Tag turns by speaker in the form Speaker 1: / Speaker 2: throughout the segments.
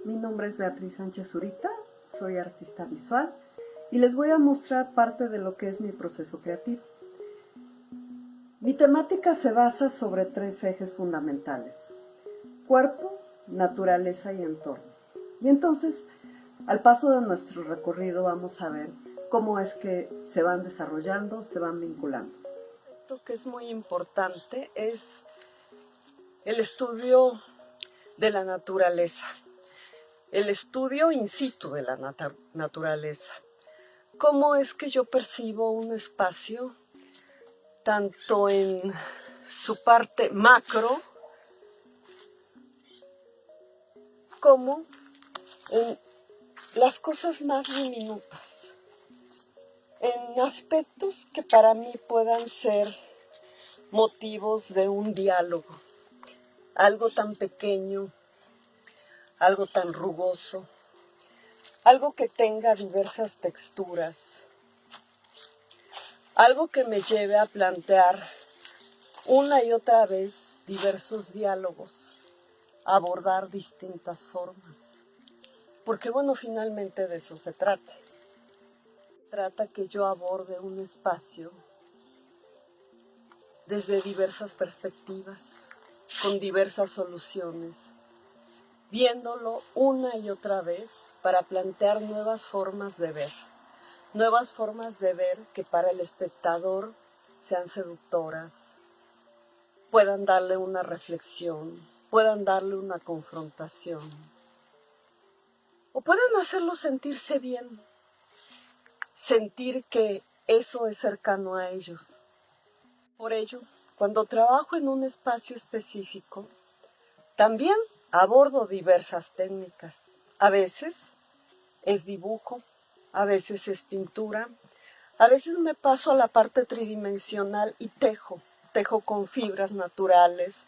Speaker 1: mi nombre es Beatriz Sánchez Zurita, soy artista visual y les voy a mostrar parte de lo que es mi proceso creativo. Mi temática se basa sobre 3 ejes fundamentales: cuerpo, naturaleza y entorno. Y entonces, al paso de nuestro recorrido, vamos a ver cómo es que se van desarrollando, se van vinculando. Lo que es muy importante es el estudio de la naturaleza, el estudio in situ de la naturaleza. ¿Cómo es que yo percibo un espacio tanto en su parte macro como en las cosas más diminutas, en aspectos que para mí puedan ser motivos de un diálogo, algo tan pequeño, algo tan rugoso, algo que tenga diversas texturas, algo que me lleve a plantear una y otra vez diversos diálogos, a abordar distintas formas. Porque bueno, finalmente de eso se trata. Trata que yo aborde un espacio desde diversas perspectivas, con diversas soluciones, viéndolo una y otra vez para plantear nuevas formas de ver que para el espectador sean seductoras, puedan darle una reflexión, puedan darle una confrontación, o puedan hacerlo sentirse bien, sentir que eso es cercano a ellos. Por ello, cuando trabajo en un espacio específico, también abordo diversas técnicas. A veces es dibujo, a veces es pintura, a veces me paso a la parte tridimensional y tejo con fibras naturales,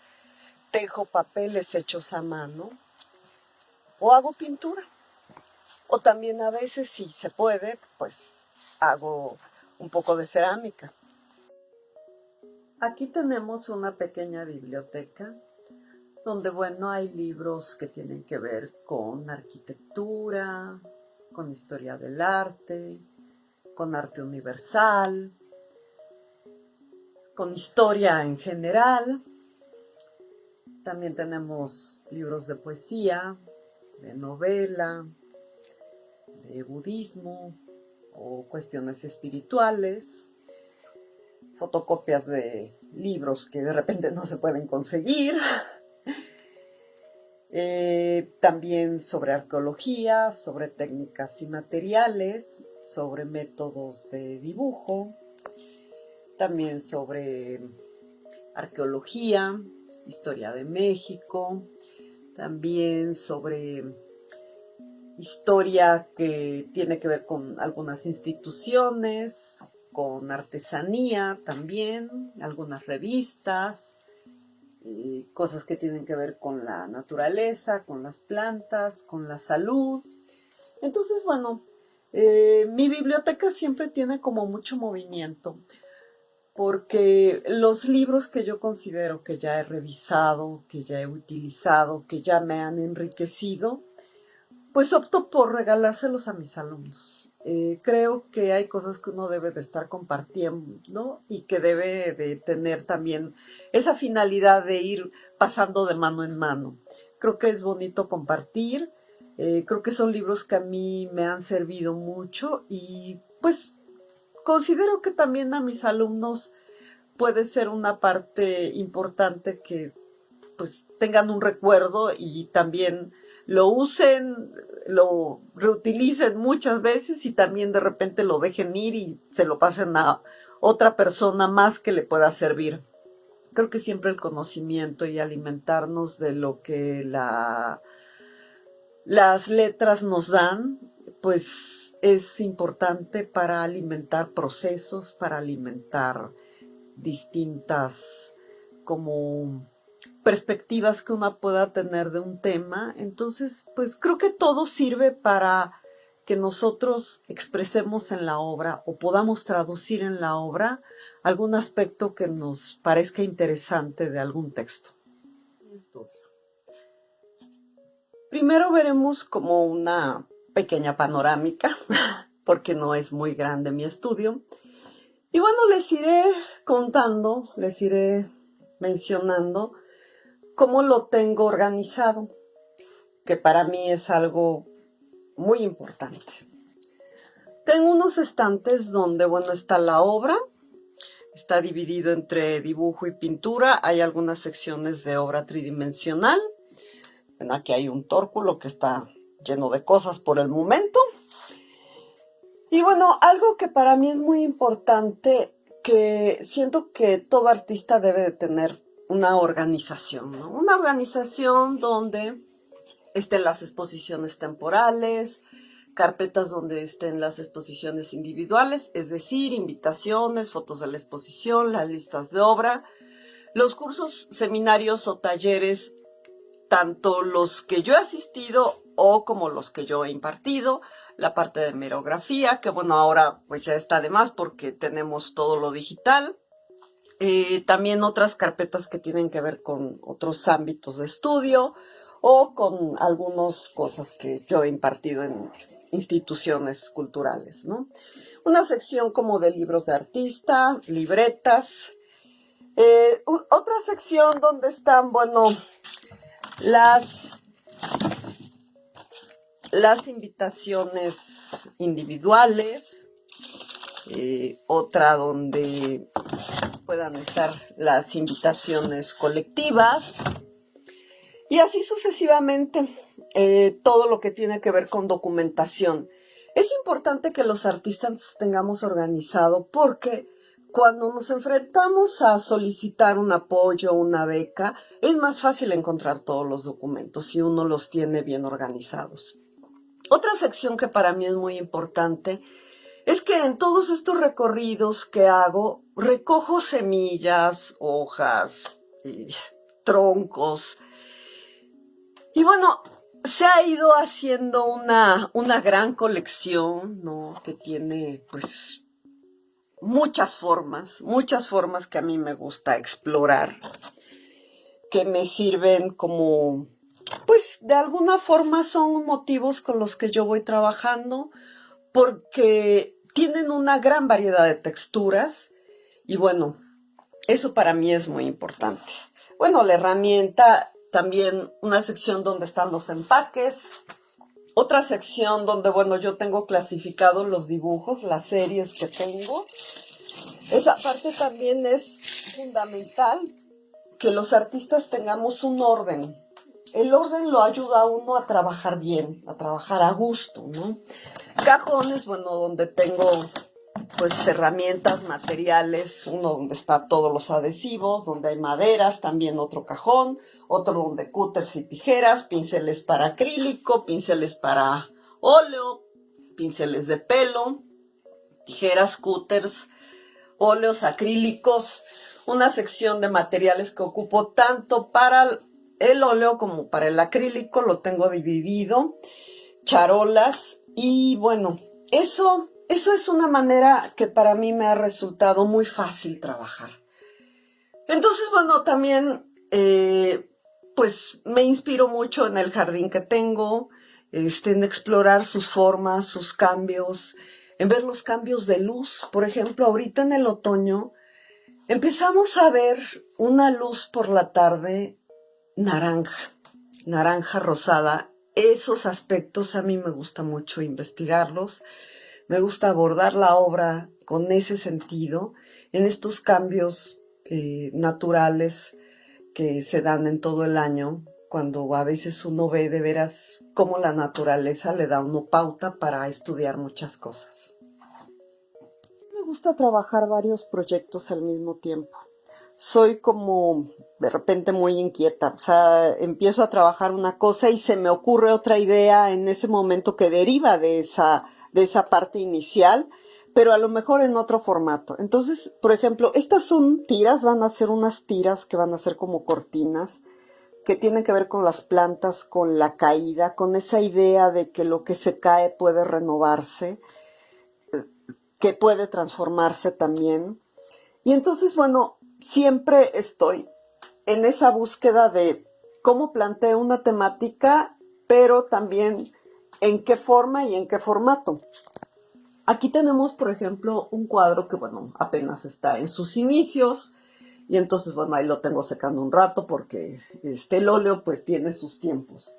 Speaker 1: tejo papeles hechos a mano, o hago pintura. O también a veces, si se puede, pues hago un poco de cerámica. Aquí tenemos una pequeña biblioteca donde, bueno, hay libros que tienen que ver con arquitectura, con historia del arte, con arte universal, con historia en general. También tenemos libros de poesía, de novela, de budismo o cuestiones espirituales, fotocopias de libros que de repente no se pueden conseguir, también sobre arqueología, sobre técnicas y materiales, sobre métodos de dibujo, también sobre arqueología, historia de México, también sobre historia que tiene que ver con algunas instituciones, con artesanía también, algunas revistas, cosas que tienen que ver con la naturaleza, con las plantas, con la salud. Entonces, bueno, mi biblioteca siempre tiene como mucho movimiento, porque los libros que yo considero que ya he revisado, que ya he utilizado, que ya me han enriquecido, pues opto por regalárselos a mis alumnos. Creo que hay cosas que uno debe de estar compartiendo, ¿no? Y que debe de tener también esa finalidad de ir pasando de mano en mano. Creo que es bonito compartir. Creo que son libros que a mí me han servido mucho y pues considero que también a mis alumnos puede ser una parte importante que pues tengan un recuerdo y también lo usen, lo reutilicen muchas veces y también de repente lo dejen ir y se lo pasen a otra persona más que le pueda servir. Creo que siempre el conocimiento y alimentarnos de lo que las letras nos dan, pues es importante para alimentar procesos, para alimentar distintas como perspectivas que uno pueda tener de un tema. Entonces, pues creo que todo sirve para que nosotros expresemos en la obra o podamos traducir en la obra algún aspecto que nos parezca interesante de algún texto. Primero veremos como una pequeña panorámica, porque no es muy grande mi estudio. Y bueno, les iré contando, les iré mencionando cómo lo tengo organizado, que para mí es algo muy importante. Tengo unos estantes donde, bueno, está la obra, está dividido entre dibujo y pintura, hay algunas secciones de obra tridimensional. Bueno, aquí hay un tórculo que está lleno de cosas por el momento. Y bueno, algo que para mí es muy importante, que siento que todo artista debe de tener una organización, ¿no? Una organización donde estén las exposiciones temporales, carpetas donde estén las exposiciones individuales, es decir, invitaciones, fotos de la exposición, las listas de obra, los cursos, seminarios o talleres, tanto los que yo he asistido o como los que yo he impartido, la parte de merografía, que bueno, ahora pues ya está de más porque tenemos todo lo digital. También otras carpetas que tienen que ver con otros ámbitos de estudio o con algunas cosas que yo he impartido en instituciones culturales, ¿no? Una sección como de libros de artista, libretas. Otra sección donde están, bueno, las invitaciones individuales, otra donde puedan estar las invitaciones colectivas y así sucesivamente, todo lo que tiene que ver con documentación. Es importante que los artistas tengamos organizado porque cuando nos enfrentamos a solicitar un apoyo, una beca, es más fácil encontrar todos los documentos si uno los tiene bien organizados. Otra sección que para mí es muy importante es que en todos estos recorridos que hago, recojo semillas, hojas, troncos. Y bueno, se ha ido haciendo una gran colección, ¿no? Que tiene, pues, muchas formas que a mí me gusta explorar, que me sirven como, pues, de alguna forma son motivos con los que yo voy trabajando, porque tienen una gran variedad de texturas y bueno, eso para mí es muy importante. Bueno, la herramienta, también una sección donde están los empaques, otra sección donde, bueno, yo tengo clasificados los dibujos, las series que tengo. Esa parte también es fundamental, que los artistas tengamos un orden. El orden lo ayuda a uno a trabajar bien, a trabajar a gusto, ¿no? Cajones, bueno, donde tengo pues herramientas, materiales, uno donde está todos los adhesivos, donde hay maderas, también otro cajón, otro donde cúters y tijeras, pinceles para acrílico, pinceles para óleo, pinceles de pelo, tijeras, cúters, óleos, acrílicos, una sección de materiales que ocupo tanto para el óleo como para el acrílico, lo tengo dividido, charolas y bueno, eso es una manera que para mí me ha resultado muy fácil trabajar. Entonces, bueno, también pues me inspiro mucho en el jardín que tengo, en explorar sus formas, sus cambios, en ver los cambios de luz. Por ejemplo, ahorita en el otoño empezamos a ver una luz por la tarde naranja rosada. Esos aspectos a mí me gusta mucho investigarlos. Me gusta abordar la obra con ese sentido, en estos cambios naturales que se dan en todo el año, cuando a veces uno ve de veras cómo la naturaleza le da a uno pauta para estudiar muchas cosas. Me gusta trabajar varios proyectos al mismo tiempo. Soy como de repente muy inquieta, o sea, empiezo a trabajar una cosa y se me ocurre otra idea en ese momento que deriva de esa parte inicial, pero a lo mejor en otro formato. Entonces, por ejemplo, estas son tiras, van a ser unas tiras que van a ser como cortinas, que tienen que ver con las plantas, con la caída, con esa idea de que lo que se cae puede renovarse, que puede transformarse también. Y entonces, bueno, siempre estoy en esa búsqueda de cómo planteo una temática pero también en qué forma y en qué formato. Aquí tenemos, por ejemplo, un cuadro que, bueno, apenas está en sus inicios, y entonces, bueno, ahí lo tengo secando un rato porque el óleo pues tiene sus tiempos.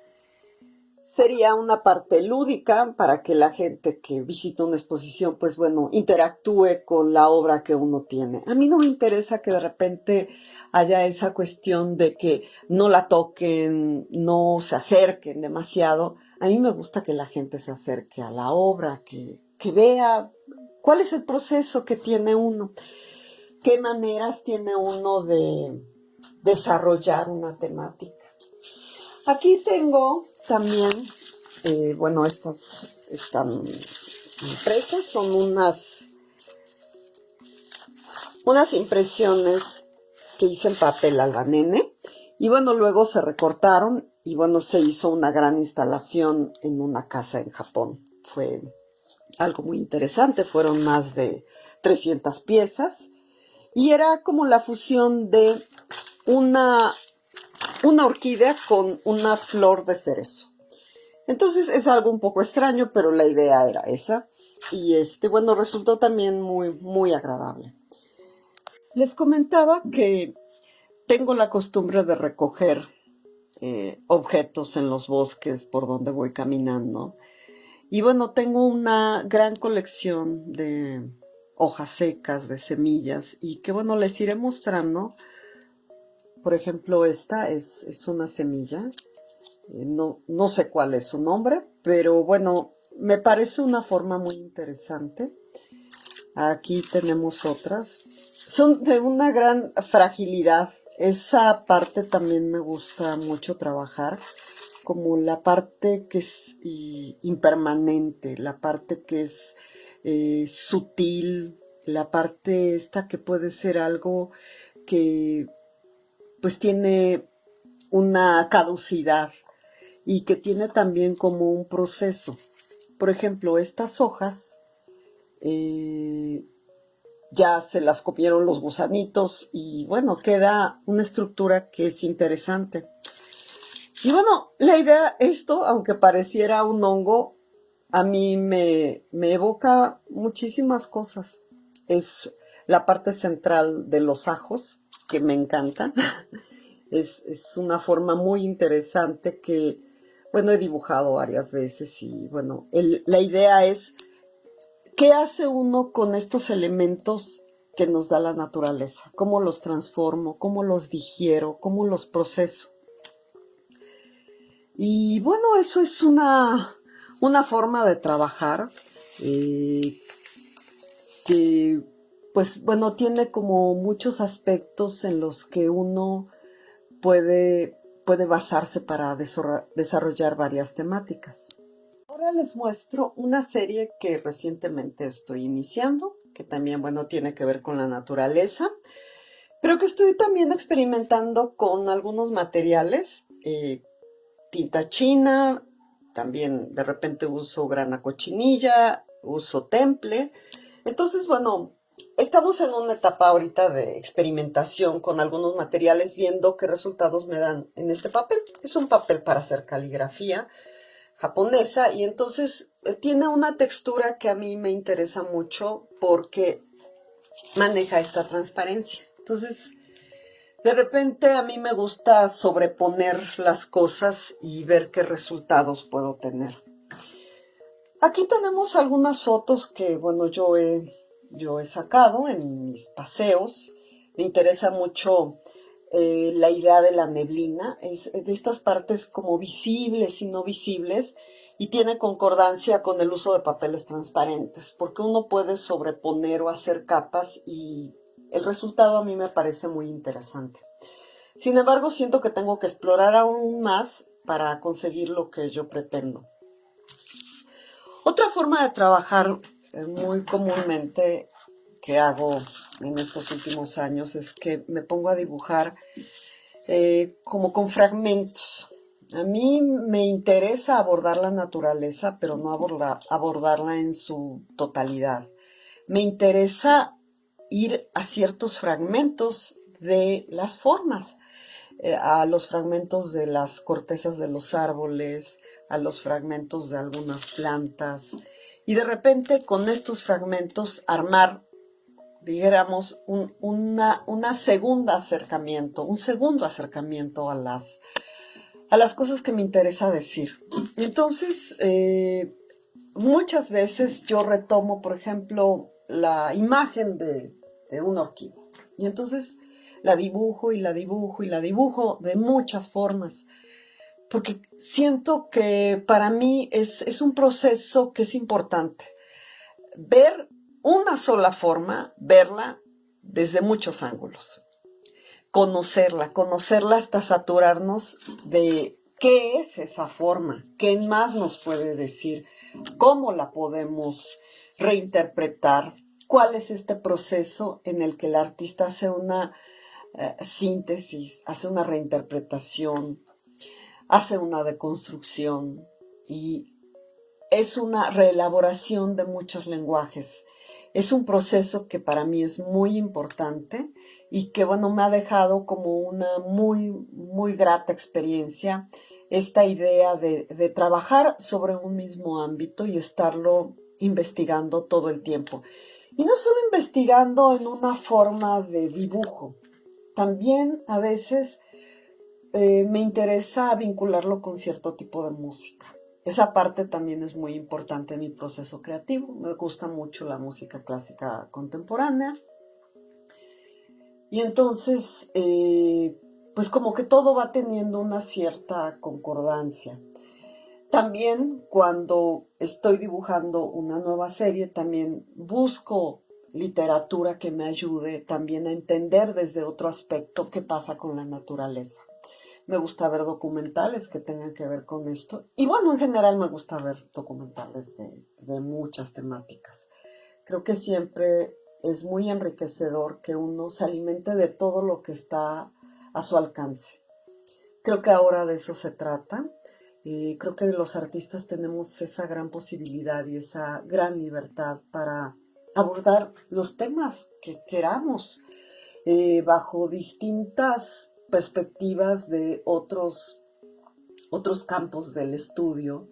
Speaker 1: Sería una parte lúdica para que la gente que visita una exposición, pues bueno, interactúe con la obra que uno tiene. A mí no me interesa que de repente haya esa cuestión de que no la toquen, no se acerquen demasiado. A mí me gusta que la gente se acerque a la obra, que vea cuál es el proceso que tiene uno, qué maneras tiene uno de desarrollar una temática. Aquí tengo también, bueno, estas están impresas, son unas impresiones que hice en papel albanene, y bueno, luego se recortaron y bueno, se hizo una gran instalación en una casa en Japón. Fue algo muy interesante, fueron más de 300 piezas, y era como la fusión de una orquídea con una flor de cerezo. Entonces es algo un poco extraño, pero la idea era esa. Y bueno, resultó también muy, muy agradable. Les comentaba que tengo la costumbre de recoger objetos en los bosques por donde voy caminando. Y bueno, tengo una gran colección de hojas secas, de semillas, y que bueno, les iré mostrando. Por ejemplo, esta es una semilla. No sé cuál es su nombre, pero bueno, me parece una forma muy interesante. Aquí tenemos otras. Son de una gran fragilidad. Esa parte también me gusta mucho trabajar, como la parte que es impermanente, la parte que es sutil, la parte esta que puede ser algo que pues tiene una caducidad y que tiene también como un proceso. Por ejemplo, estas hojas ya se las comieron los gusanitos y bueno, queda una estructura que es interesante. Y bueno, la idea, esto, aunque pareciera un hongo, a mí me evoca muchísimas cosas. Es la parte central de los ajos, que me encantan. Es una forma muy interesante que, bueno, he dibujado varias veces y, bueno, la idea es, ¿qué hace uno con estos elementos que nos da la naturaleza? ¿Cómo los transformo? ¿Cómo los digiero? ¿Cómo los proceso? Y, bueno, eso es una forma de trabajar que, pues, bueno, tiene como muchos aspectos en los que uno puede basarse para desarrollar varias temáticas. Ahora les muestro una serie que recientemente estoy iniciando, que también, bueno, tiene que ver con la naturaleza, pero que estoy también experimentando con algunos materiales, tinta china, también de repente uso grana cochinilla, uso temple. Entonces, bueno, estamos en una etapa ahorita de experimentación con algunos materiales, viendo qué resultados me dan en este papel. Es un papel para hacer caligrafía japonesa y entonces tiene una textura que a mí me interesa mucho porque maneja esta transparencia. Entonces, de repente a mí me gusta sobreponer las cosas y ver qué resultados puedo tener. Aquí tenemos algunas fotos que, bueno, yo he sacado en mis paseos. Me interesa mucho la idea de la neblina, es de estas partes como visibles y no visibles, y tiene concordancia con el uso de papeles transparentes, porque uno puede sobreponer o hacer capas y el resultado a mí me parece muy interesante. Sin embargo, siento que tengo que explorar aún más para conseguir lo que yo pretendo. Otra forma de trabajar muy comúnmente que hago en estos últimos años es que me pongo a dibujar como con fragmentos. A mí me interesa abordar la naturaleza, pero no abordarla en su totalidad. Me interesa ir a ciertos fragmentos de las formas, a los fragmentos de las cortezas de los árboles, a los fragmentos de algunas plantas y de repente con estos fragmentos armar, dijéramos, un segundo acercamiento a las cosas que me interesa decir. Entonces, muchas veces yo retomo, por ejemplo, la imagen de una orquídea. Y entonces la dibujo y la dibujo y la dibujo de muchas formas. Porque siento que para mí es un proceso que es importante. Ver una sola forma, verla desde muchos ángulos. Conocerla hasta saturarnos de qué es esa forma, qué más nos puede decir, cómo la podemos reinterpretar, cuál es este proceso en el que el artista hace una síntesis, hace una reinterpretación, hace una deconstrucción y es una reelaboración de muchos lenguajes. Es un proceso que para mí es muy importante y que, bueno, me ha dejado como una muy, muy grata experiencia esta idea de trabajar sobre un mismo ámbito y estarlo investigando todo el tiempo. Y no solo investigando en una forma de dibujo, también a veces me interesa vincularlo con cierto tipo de música. Esa parte también es muy importante en mi proceso creativo. Me gusta mucho la música clásica contemporánea. Y entonces, pues como que todo va teniendo una cierta concordancia. También cuando estoy dibujando una nueva serie, también busco literatura que me ayude también a entender desde otro aspecto qué pasa con la naturaleza. Me gusta ver documentales que tengan que ver con esto. Y bueno, en general me gusta ver documentales de muchas temáticas. Creo que siempre es muy enriquecedor que uno se alimente de todo lo que está a su alcance. Creo que ahora de eso se trata. Creo que los artistas tenemos esa gran posibilidad y esa gran libertad para abordar los temas que queramos bajo distintas perspectivas de otros campos del estudio.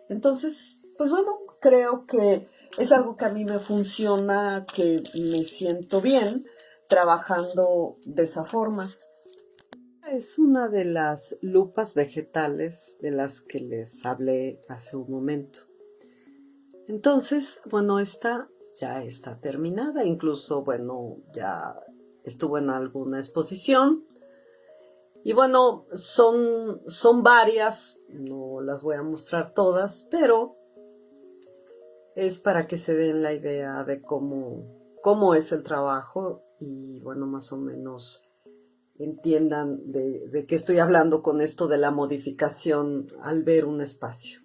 Speaker 1: Entonces, pues bueno, creo que es algo que a mí me funciona, que me siento bien trabajando de esa forma. Es una de las lupas vegetales de las que les hablé hace un momento. Entonces, bueno, esta ya está terminada, incluso, bueno, ya estuvo en alguna exposición. Y bueno, son varias, no las voy a mostrar todas, pero es para que se den la idea de cómo es el trabajo y bueno, más o menos entiendan de qué estoy hablando con esto de la modificación al ver un espacio.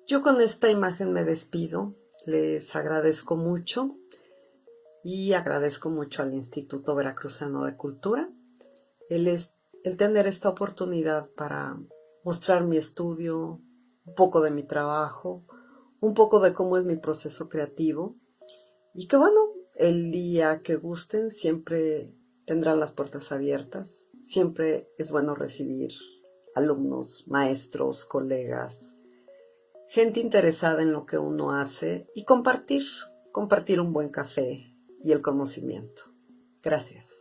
Speaker 1: Yo con esta imagen me despido, les agradezco mucho y agradezco mucho al Instituto Veracruzano de Cultura el tener esta oportunidad para mostrar mi estudio, un poco de mi trabajo, un poco de cómo es mi proceso creativo y que bueno, el día que gusten siempre tendrán las puertas abiertas, siempre es bueno recibir alumnos, maestros, colegas, gente interesada en lo que uno hace y compartir un buen café y el conocimiento. Gracias.